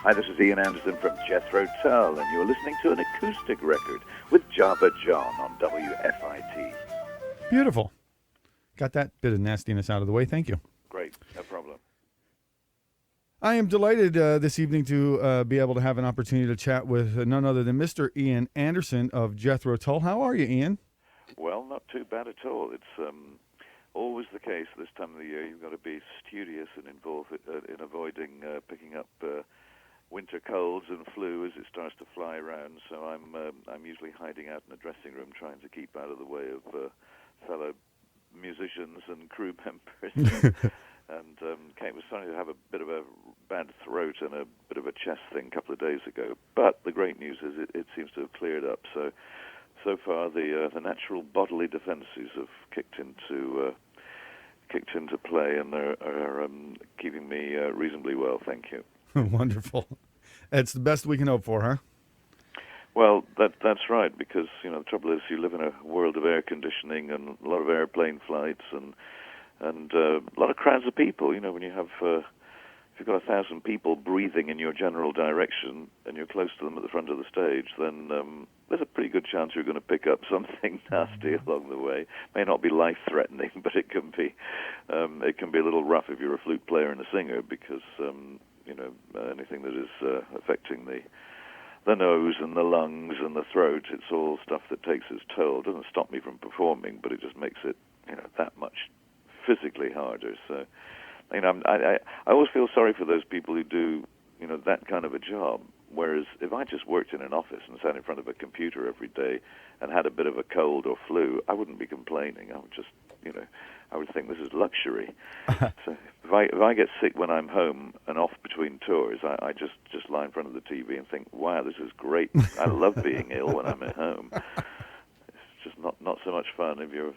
Hi, this is Ian Anderson from Jethro Tull, and you're listening to An Acoustic Record with Jabba John on WFIT. Beautiful. Got that bit of nastiness out of the way. Thank you. Great, no problem. I am delighted this evening to be able to have an opportunity to chat with none other than Mr. Ian Anderson of Jethro Tull. How are you, Ian? Well, not too bad at all. It's always the case this time of the year. You've got to be studious and involved in avoiding picking up winter colds and flu as it starts to fly around. So I'm usually hiding out in the dressing room, trying to keep out of the way of fellow musicians and crew members. And Kate was starting to have a bit of a bad throat and a bit of a chest thing a couple of days ago. But the great news is it seems to have cleared up. So far, the natural bodily defenses have kicked into play, and are keeping me reasonably well. Thank you. Wonderful. It's the best we can hope for, huh? Well, that's right, because the trouble is you live in a world of air conditioning and a lot of airplane flights and a lot of crowds of people. When you have if you've got 1,000 people breathing in your general direction and you're close to them at the front of the stage, then there's a pretty good chance you're going to pick up something nasty along the way. May not be life-threatening, but it can be a little rough if you're a flute player and a singer, because anything that is affecting the nose and the lungs and the throat, it's all stuff that takes its toll. It doesn't stop me from performing, but it just makes it that much physically harder. So, I always feel sorry for those people who do that kind of a job. Whereas if I just worked in an office and sat in front of a computer every day and had a bit of a cold or flu, I wouldn't be complaining. I would just, I would think this is luxury. So if I get sick when I'm home and off between tours, I just lie in front of the TV and think, wow, this is great. I love being ill when I'm at home. It's just not so much fun if you're,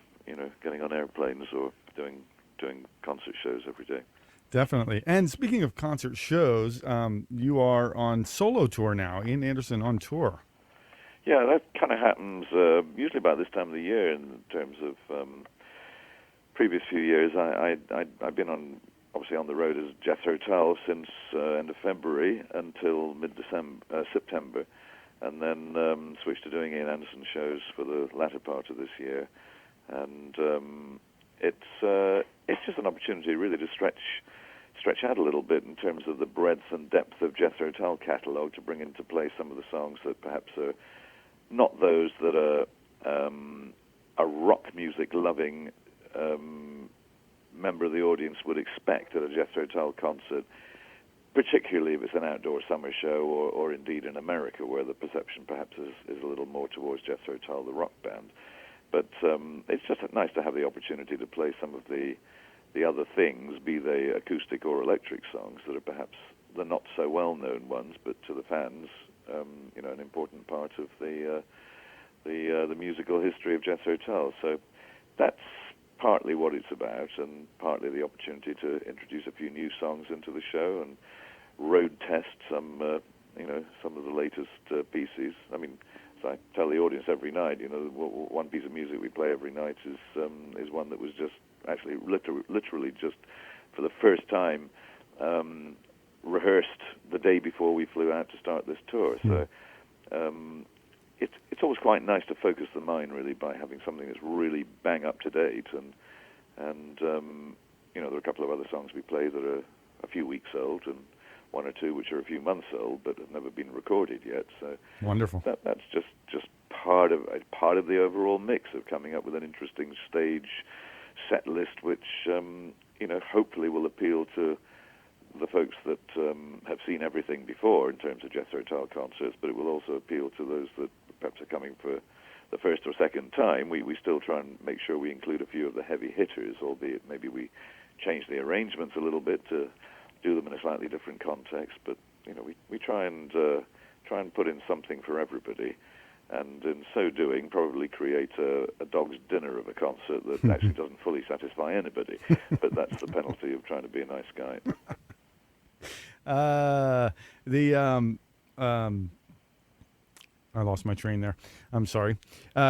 getting on airplanes or doing concert shows every day. Definitely. And speaking of concert shows, you are on solo tour now, Ian Anderson on tour. Yeah, that kind of happens usually about this time of the year in terms of previous few years. I've been obviously on the road as Jethro Tull since end of February until September, and then switched to doing Ian Anderson shows for the latter part of this year. And it's just an opportunity really to stretch out a little bit in terms of the breadth and depth of Jethro Tull catalogue, to bring into play some of the songs that perhaps are not those that a rock music loving member of the audience would expect at a Jethro Tull concert, particularly if it's an outdoor summer show or indeed in America, where the perception perhaps is a little more towards Jethro Tull, the rock band. But it's just nice to have the opportunity to play some of the other things, be they acoustic or electric songs, that are perhaps the not so well-known ones, but to the fans, an important part of the musical history of Jethro Tull. So that's partly what it's about, and partly the opportunity to introduce a few new songs into the show and road test some of the latest pieces. I mean, as I tell the audience every night, one piece of music we play every night is one that was just actually literally just for the first time rehearsed the day before we flew out to start this tour. So it's always quite nice to focus the mind really by having something that's really bang up to date, and there are a couple of other songs we play that are a few weeks old, and one or two which are a few months old but have never been recorded yet. So wonderful. That's just part of the overall mix of coming up with an interesting stage set list, which hopefully will appeal to the folks that have seen everything before in terms of Jethro Tull concerts, but it will also appeal to those that perhaps are coming for the first or second time. We still try and make sure we include a few of the heavy hitters, albeit maybe we change the arrangements a little bit to do them in a slightly different context. But we try and put in something for everybody, and in so doing probably create a dog's dinner of a concert that actually doesn't fully satisfy anybody. But that's the penalty of trying to be a nice guy. I lost my train there. I'm sorry.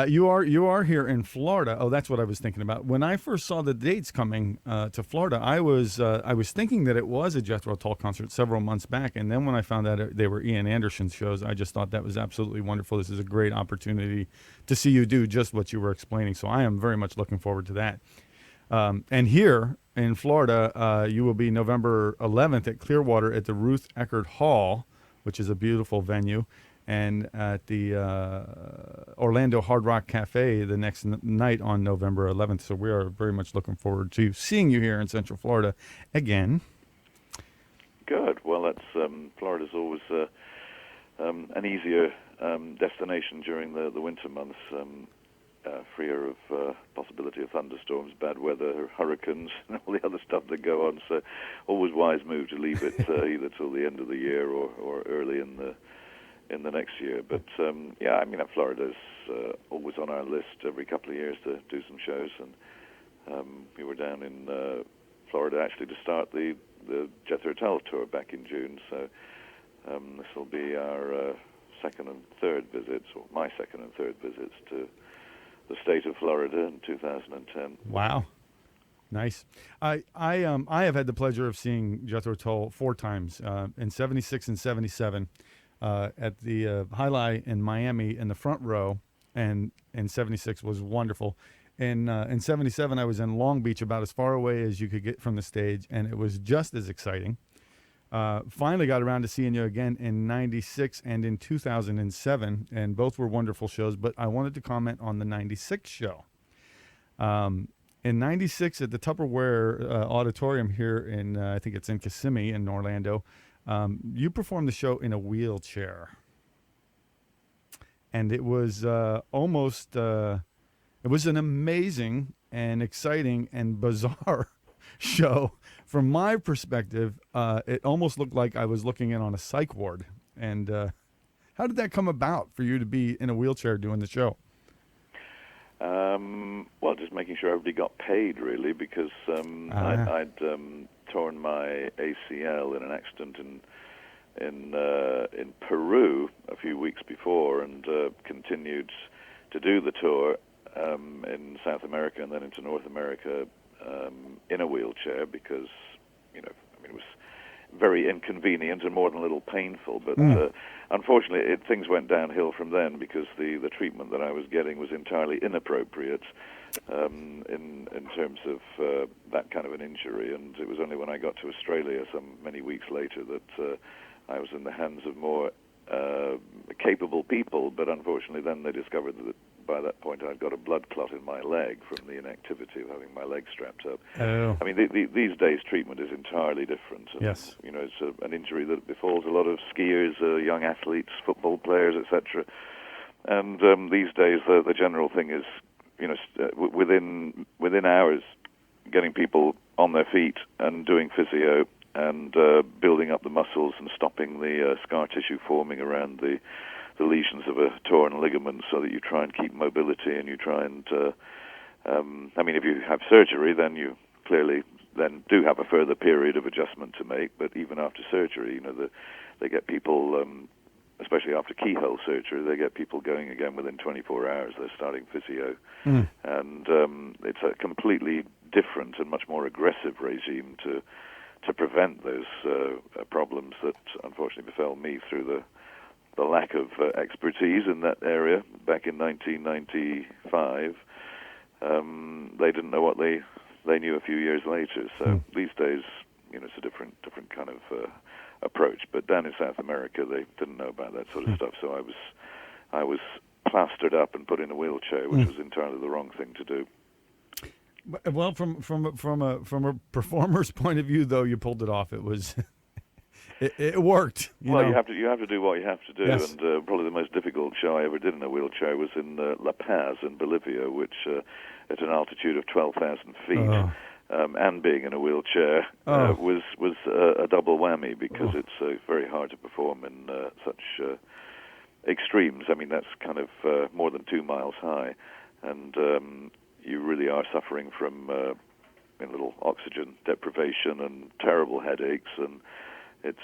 You are here in Florida. Oh, that's what I was thinking about. When I first saw the dates coming to Florida, I was thinking that it was a Jethro Tull concert several months back, and then when I found out they were Ian Anderson's shows, I just thought that was absolutely wonderful. This is a great opportunity to see you do just what you were explaining. So I am very much looking forward to that. And here in Florida, you will be November 11th at Clearwater at the Ruth Eckerd Hall, which is a beautiful venue, and at the Orlando Hard Rock Cafe the next night on November 11th. So we are very much looking forward to seeing you here in Central Florida again. Good. Well, that's Florida's always an easier destination during the winter months, freer of possibility of thunderstorms, bad weather, hurricanes, and all the other stuff that go on. So always wise move to leave it either till the end of the year or early in the next year. But yeah, I mean, Florida's always on our list every couple of years to do some shows, and we were down in Florida actually to start the Jethro Tull tour back in June. So this will be our second and third visits, or my second and third visits to the state of Florida in 2010. Wow. Nice. I have had the pleasure of seeing Jethro Tull 4 times, in 76 and 77, at the Highlight in Miami in the front row, and 76 was wonderful. In 77, I was in Long Beach, about as far away as you could get from the stage, and it was just as exciting. Finally got around to seeing you again in 96 and in 2007, and both were wonderful shows, but I wanted to comment on the 96 show. In 96 at the Tupperware Auditorium here in, I think it's in Kissimmee in Orlando, you performed the show in a wheelchair. And it was almost, it was an amazing and exciting and bizarre show. From my perspective, it almost looked like I was looking in on a psych ward. And how did that come about for you to be in a wheelchair doing the show? Well, just making sure everybody got paid, really, because I'd torn my ACL in an accident in Peru a few weeks before, and continued to do the tour in South America and then into North America in a wheelchair because, it was very inconvenient and more than a little painful. But unfortunately, things went downhill from then because the treatment that I was getting was entirely inappropriate in terms of that kind of an injury. And it was only when I got to Australia many weeks later that I was in the hands of more capable people. But unfortunately, then they discovered that by that point I'd got a blood clot in my leg from the inactivity of having my leg strapped up. Oh. I mean, these days treatment is entirely different. And, yes. It's an injury that befalls a lot of skiers, young athletes, football players, etc. And these days the general thing is, within hours, getting people on their feet and doing physio and building up the muscles and stopping the scar tissue forming around the lesions of a torn ligament, so that you try and keep mobility, and you try and if you have surgery, then you clearly then do have a further period of adjustment to make. But even after surgery, they get people, especially after keyhole surgery, they get people going again within 24 hours. They're starting physio, and it's a completely different and much more aggressive regime to prevent those problems that unfortunately befell me through the lack of expertise in that area back in 1995. They didn't know what they knew a few years later. So these days, it's a different kind of approach. But down in South America, they didn't know about that sort of stuff. So I was plastered up and put in a wheelchair, which was entirely the wrong thing to do. Well, from a performer's point of view, though, you pulled it off. It was. It worked. You know. You have to do what you have to do, yes. And probably the most difficult show I ever did in a wheelchair was in La Paz in Bolivia, which at an altitude of 12,000 feet, and being in a wheelchair was a double whammy because it's very hard to perform in such extremes. I mean, that's kind of more than 2 miles high, and you really are suffering from a little oxygen deprivation and terrible headaches, and it's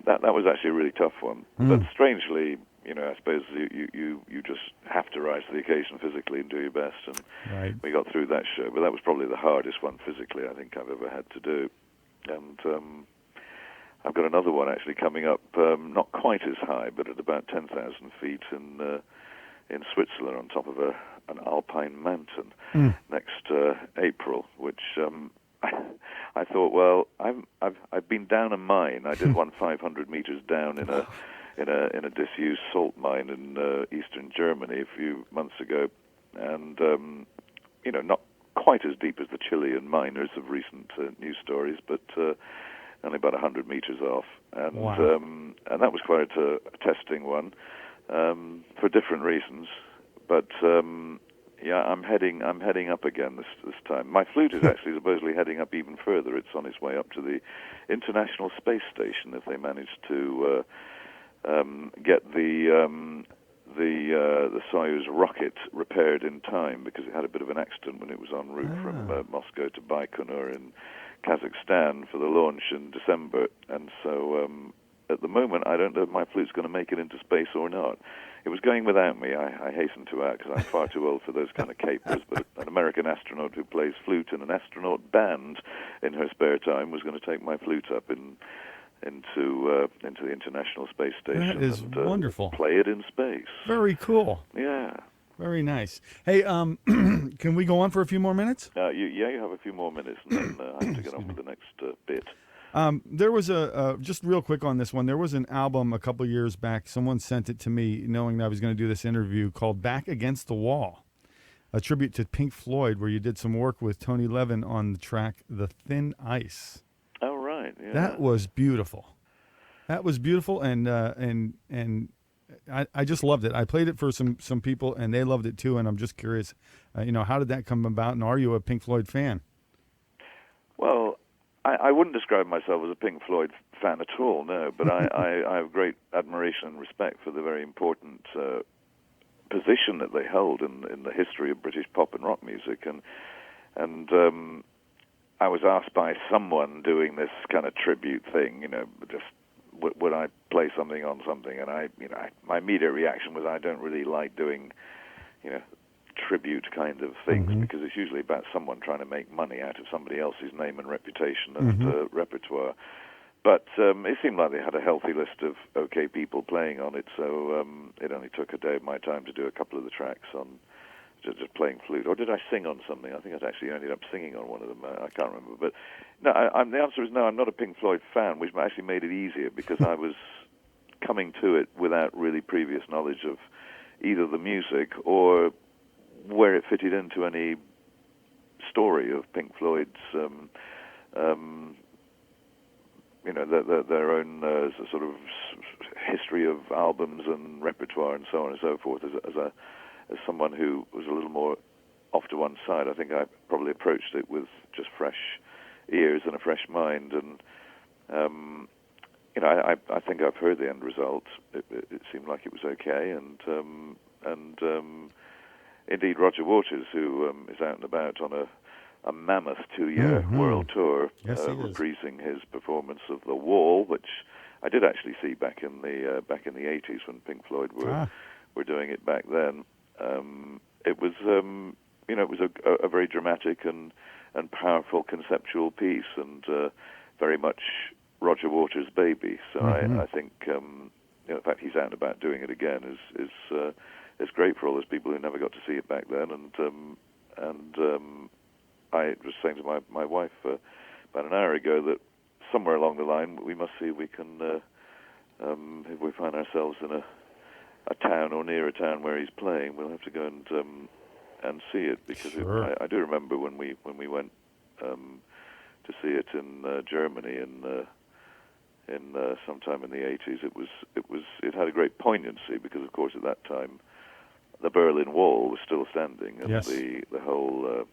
that was actually a really tough one. But strangely, I suppose you just have to rise to the occasion physically and do your best. And Right. we got through that show, but that was probably the hardest one physically I think I've ever had to do. And I've got another one actually coming up, not quite as high, but at about 10,000 feet in Switzerland, on top of an alpine mountain next April, which I thought, well, I've been down a mine. I did one 500 meters down in a disused salt mine in eastern Germany a few months ago, and not quite as deep as the Chilean miners of recent news stories, but only about 100 meters off, and wow. And that was quite a testing one for different reasons, but. I'm heading up again this time. My flute is actually supposedly heading up even further. It's on its way up to the International Space Station if they manage to get the Soyuz rocket repaired in time, because it had a bit of an accident when it was en route from Moscow to Baikonur in Kazakhstan for the launch in December. And so at the moment, I don't know if my flute's going to make it into space or not. It was going without me, I hasten to add, because I'm far too old for those kind of capers, but an American astronaut who plays flute in an astronaut band in her spare time was going to take my flute up into the International Space Station. That is and wonderful. Play it in space. Very cool. Yeah. Very nice. Hey, can we go on for a few more minutes? You have a few more minutes, and then I have to get on with the next bit. There was just real quick on this one, there was an album a couple years back. Someone sent it to me knowing that I was going to do this interview, called Back Against the Wall, a tribute to Pink Floyd, where you did some work with Tony Levin on the track The Thin Ice. Oh, right. Yeah. That was beautiful. And I just loved it. I played it for some people, and they loved it too, and I'm just curious, how did that come about, and are you a Pink Floyd fan? Well, I wouldn't describe myself as a Pink Floyd fan at all, no, but I have great admiration and respect for the very important position that they hold in the history of British pop and rock music. And I was asked by someone doing this kind of tribute thing, just would I play something on something, and my immediate reaction was I don't really like doing, tribute kind of things, because it's usually about someone trying to make money out of somebody else's name and reputation and repertoire. But it seemed like they had a healthy list of okay people playing on it, so it only took a day of my time to do a couple of the tracks on just playing flute. Or did I sing on something? I think I actually ended up singing on one of them. I can't remember. But no, the answer is no, I'm not a Pink Floyd fan, which actually made it easier, because I was coming to it without really previous knowledge of either the music or where it fitted into any story of Pink Floyd's, their own sort of history of albums and repertoire and so on and so forth. As someone who was a little more off to one side, I think I probably approached it with just fresh ears and a fresh mind. And I think I've heard the end result. It seemed like it was okay, and indeed, Roger Waters, who is out and about on a mammoth 2-year world tour, reprising his performance of The Wall, which I did actually see back in the 80s when Pink Floyd were doing it back then. It was it was a very dramatic and powerful conceptual piece, and very much Roger Waters' baby. So I think the fact he's out and about doing it again is great for all those people who never got to see it back then. And I was saying to my wife about an hour ago that somewhere along the line we must see if we can, if we find ourselves in a town or near a town where he's playing, we'll have to go and see it, because I do remember when we went to see it in Germany in sometime in the 80s. It had a great poignancy, because of course at that time the Berlin Wall was still standing, and the whole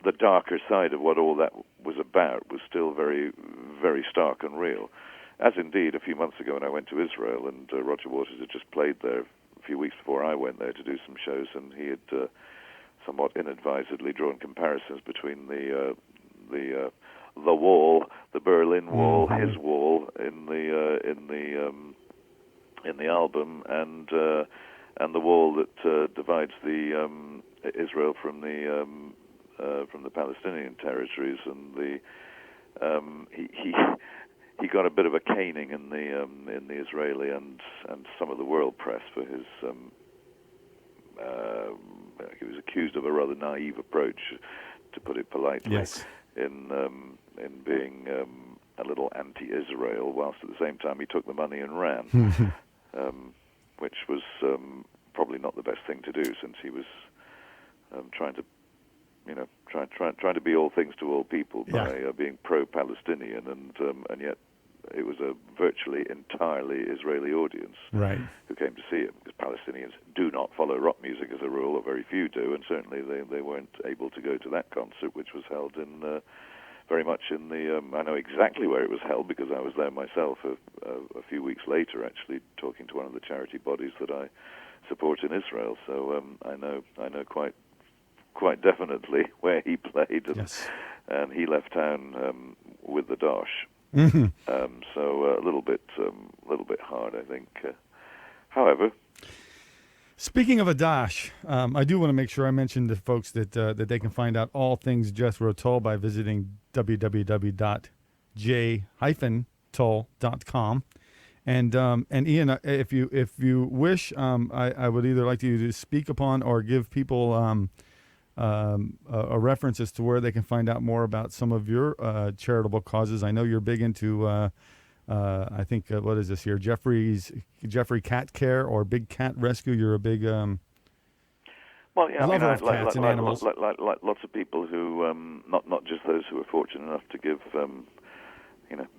the darker side of what all that was about was still very, very stark and real. As indeed a few months ago when I went to Israel, and Roger Waters had just played there a few weeks before I went there to do some shows, and he had somewhat inadvisedly drawn comparisons between the wall, the Berlin Wall, his wall in the in the album, and the wall that divides the Israel from the Palestinian territories, and he got a bit of a caning in the Israeli and some of the world press for his. He was accused of a rather naive approach, to put it politely, Yes. in being a little anti-Israel, whilst at the same time he took the money and ran, which was probably not the best thing to do, since he was trying to, trying to be all things to all people by being pro-Palestinian, and yet it was a virtually entirely Israeli audience who came to see it, because Palestinians do not follow rock music as a rule, or very few do, and certainly they weren't able to go to that concert, which was held in very much in the... I know exactly where it was held, because I was there myself a few weeks later, actually talking to one of the charity bodies that I support in Israel. So I know quite definitely where he played, and he left town with the dosh. Mm-hmm. So a little bit hard, I think. However, speaking of a dash, I do want to make sure I mention to folks that they can find out all things Jethro Tull by visiting www.j-tull.com. And Ian, if you wish, I would either like you to speak upon or give people a reference as to where they can find out more about some of your charitable causes. I know you're big into, I think, what is this here? Jeffrey Cat Care or Big Cat Rescue. You're a big lover of cats and animals. Like lots of people who, not just those who are fortunate enough to give,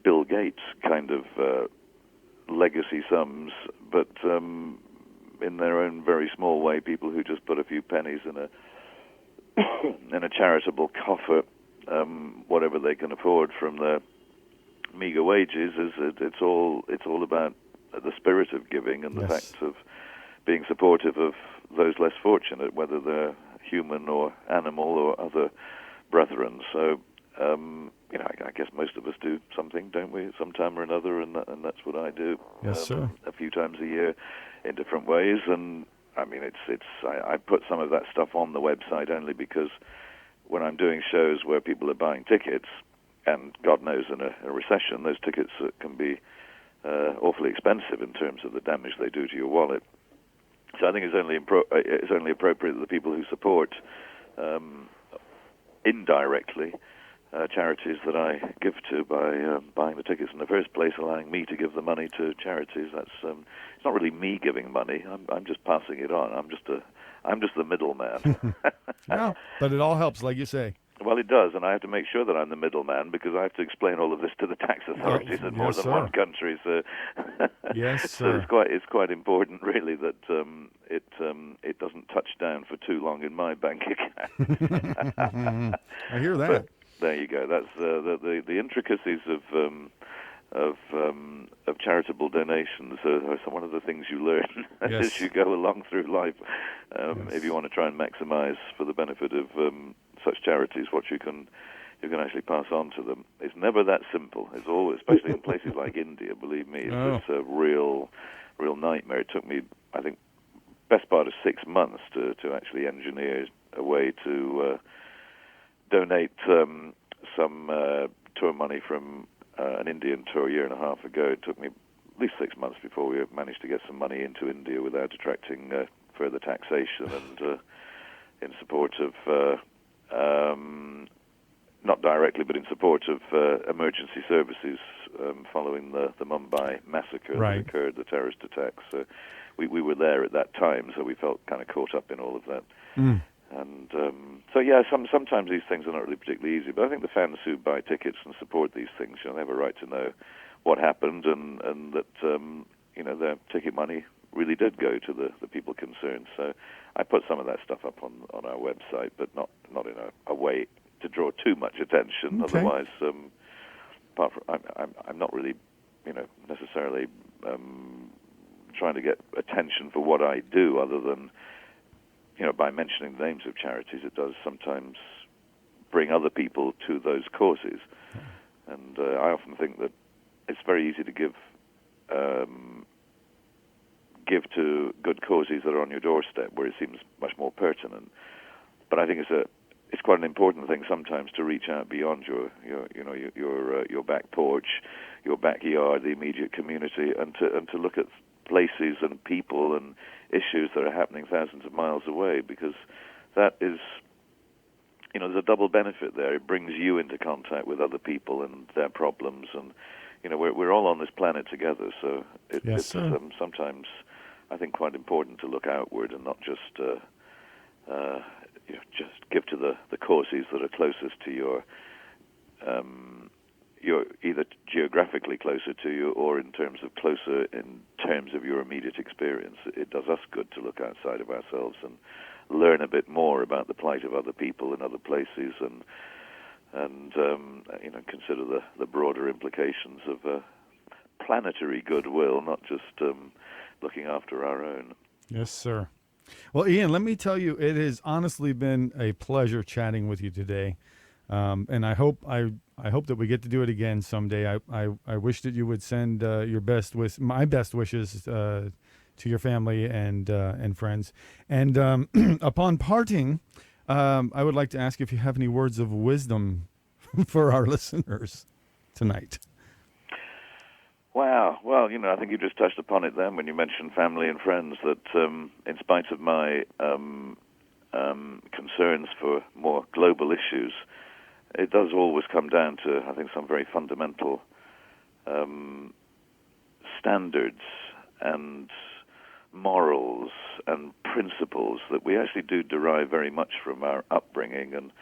Bill Gates kind of legacy sums, but in their own very small way, people who just put a few pennies in a charitable coffer, whatever they can afford from their meager wages, it's all about the spirit of giving and the fact of being supportive of those less fortunate, whether they're human or animal or other brethren. So, I guess most of us do something, don't we, sometime or another, and that's what I do. Yes, sir. A few times a year in different ways, and I mean, I put some of that stuff on the website only because when I'm doing shows where people are buying tickets, and God knows in a recession, those tickets can be awfully expensive in terms of the damage they do to your wallet. So I think it's only appropriate that the people who support indirectly charities that I give to by buying the tickets in the first place, allowing me to give the money to charities. That's it's not really me giving money. I'm just passing it on. I'm just the middleman. Yeah, but it all helps, like you say. Well, it does, and I have to make sure that I'm the middleman because I have to explain all of this to the tax authorities in more than one country. So, yes, sir. So it's quite important, really, that it doesn't touch down for too long in my bank account. I hear that. But there you go. That's the intricacies of charitable donations are one of the things you learn as you go along through life. If you want to try and maximize for the benefit of such charities what you can actually pass on to them. It's never that simple. It's always, especially in places like India, believe me, it's a real nightmare. It took me, I think, best part of 6 months to actually engineer a way to donate some tour money from an Indian tour a year and a half ago. It took me at least 6 months before we managed to get some money into India without attracting further taxation, and in support of not directly, but in support of emergency services following the Mumbai massacre that occurred, the terrorist attacks. So we were there at that time, so we felt kind of caught up in all of that. And sometimes these things are not really particularly easy, but I think the fans who buy tickets and support these things, they have a right to know what happened, and that their ticket money really did go to the people concerned. So I put some of that stuff up on our website, but not in a way to draw too much attention. Okay. Otherwise, apart from I'm not really necessarily trying to get attention for what I do, other than by mentioning the names of charities, it does sometimes bring other people to those causes. And I often think that it's very easy to give give to good causes that are on your doorstep, where it seems much more pertinent. But I think it's quite an important thing sometimes to reach out beyond your back porch, your backyard, the immediate community, and to look at places and people and issues that are happening thousands of miles away, because that is, there's a double benefit there. It brings you into contact with other people and their problems, and we're all on this planet together. So it's sometimes, I think, quite important to look outward and not just just give to the causes that are closest to your either geographically closer to you or in terms of closer in terms of your immediate experience. It does us good to look outside of ourselves and learn a bit more about the plight of other people in other places, and consider the broader implications of planetary goodwill, not just looking after our own. Yes, sir. Well, Ian, let me tell you, it has honestly been a pleasure chatting with you today, and I hope that we get to do it again someday. I wish that you would send my best wishes to your family and friends. And upon parting, I would like to ask if you have any words of wisdom for our listeners tonight. Wow. Well, I think you just touched upon it then when you mentioned family and friends, that in spite of my concerns for more global issues, it does always come down to, I think, some very fundamental standards and morals and principles that we actually do derive very much from our upbringing. And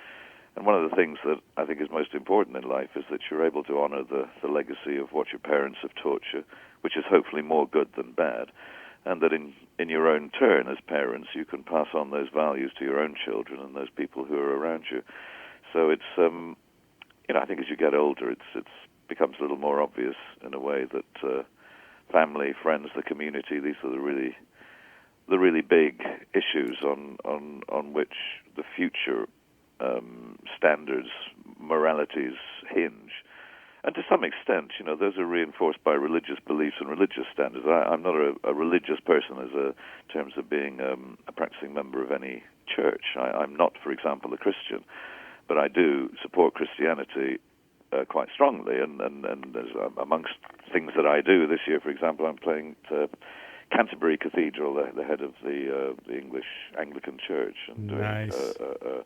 one of the things that I think is most important in life is that you're able to honor the legacy of what your parents have taught you, which is hopefully more good than bad, and that in your own turn as parents you can pass on those values to your own children and those people who are around you. So it's I think as you get older it becomes a little more obvious in a way that family, friends, the community, these are the really big issues on which the future standards, moralities hinge. And to some extent, those are reinforced by religious beliefs and religious standards. I'm not a religious person in terms of being a practicing member of any church. I'm not, for example, a Christian, but I do support Christianity quite strongly. And amongst things that I do this year, for example, I'm playing Canterbury Cathedral, the head of the English Anglican Church, and doing a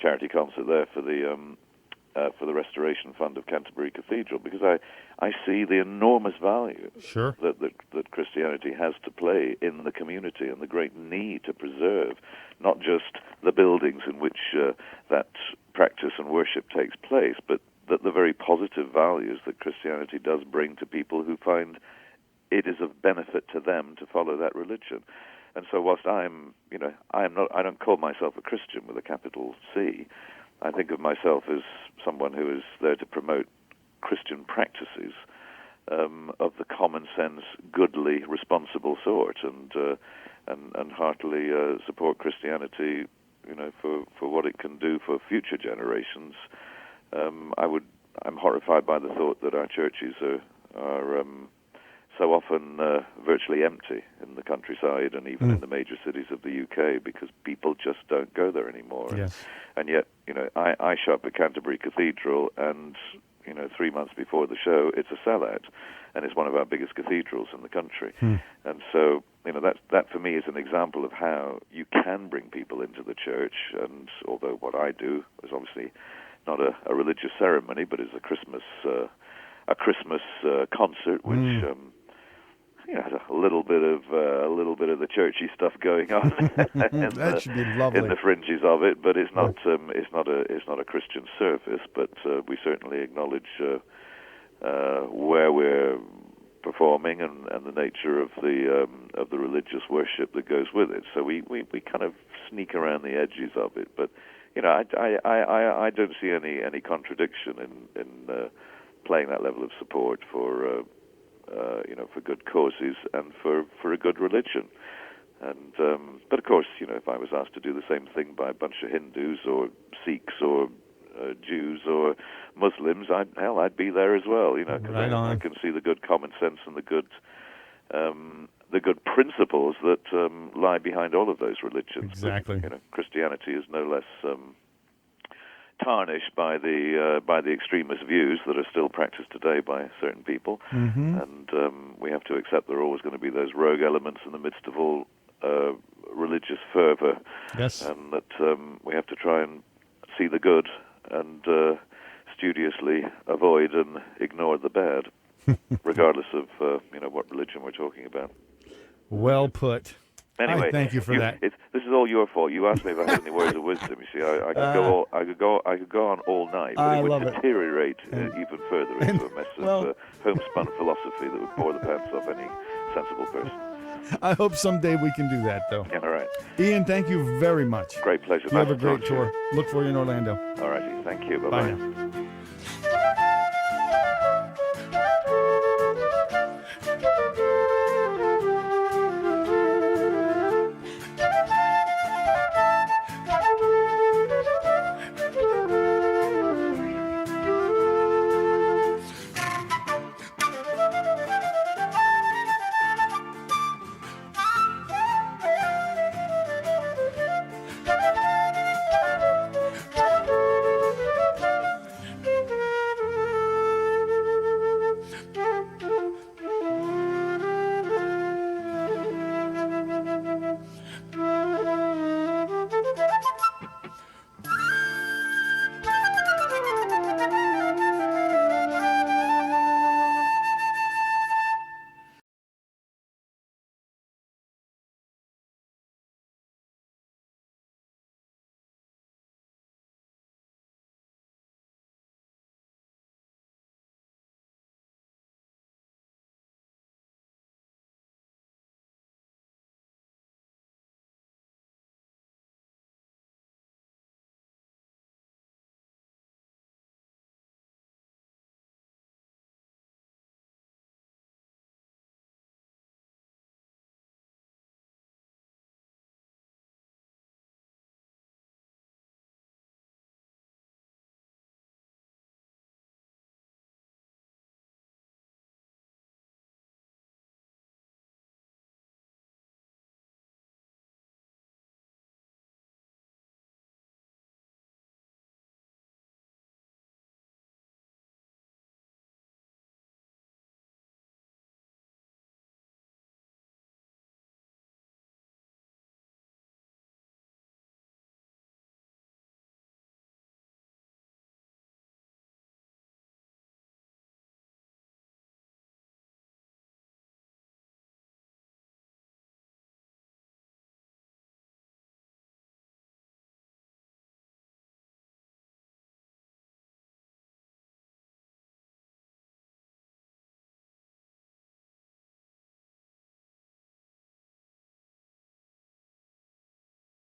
charity concert there for the Restoration Fund of Canterbury Cathedral, because I see the enormous value that Christianity has to play in the community, and the great need to preserve not just the buildings in which that practice and worship takes place, but that the very positive values that Christianity does bring to people who find it is of benefit to them to follow that religion. And so whilst I don't call myself a Christian with a capital C, I think of myself as someone who is there to promote Christian practices of the common sense, goodly, responsible sort, and heartily support Christianity, for what it can do for future generations. I'm horrified by the thought that our churches are so often virtually empty in the countryside and even in the major cities of the UK, because people just don't go there anymore. Yes. And yet, I show up at Canterbury Cathedral, and 3 months before the show, it's a sellout, and it's one of our biggest cathedrals in the country. And so, that for me is an example of how you can bring people into the church. And although what I do is obviously not a religious ceremony, but is a Christmas concert, which has a little bit of the churchy stuff going on. That should be lovely in the fringes of it, but it's not a Christian service. But we certainly acknowledge where we're performing and the nature of the religious worship that goes with it. So we kind of sneak around the edges of it, but. I don't see any contradiction in playing that level of support for good causes and for a good religion. And but of course, if I was asked to do the same thing by a bunch of Hindus or Sikhs or Jews or Muslims, I'd be there as well. Because I can see the good common sense and the good the good principles that lie behind all of those religions. Exactly. But, Christianity is no less tarnished by the extremist views that are still practiced today by certain people, and we have to accept there are always going to be those rogue elements in the midst of all religious fervor, and that we have to try and see the good and studiously avoid and ignore the bad, regardless of what religion we're talking about. Well put. Anyway, thank you for that. This is all your fault. You asked me if I had any words of wisdom. You see, I could go on all night, but it would deteriorate even further into a mess of homespun philosophy that would bore the pants off any sensible person. I hope someday we can do that, though. Yeah, all right. Ian, thank you very much. Great pleasure. You have a great tour. Look for you in Orlando. All righty. Thank you. Bye now.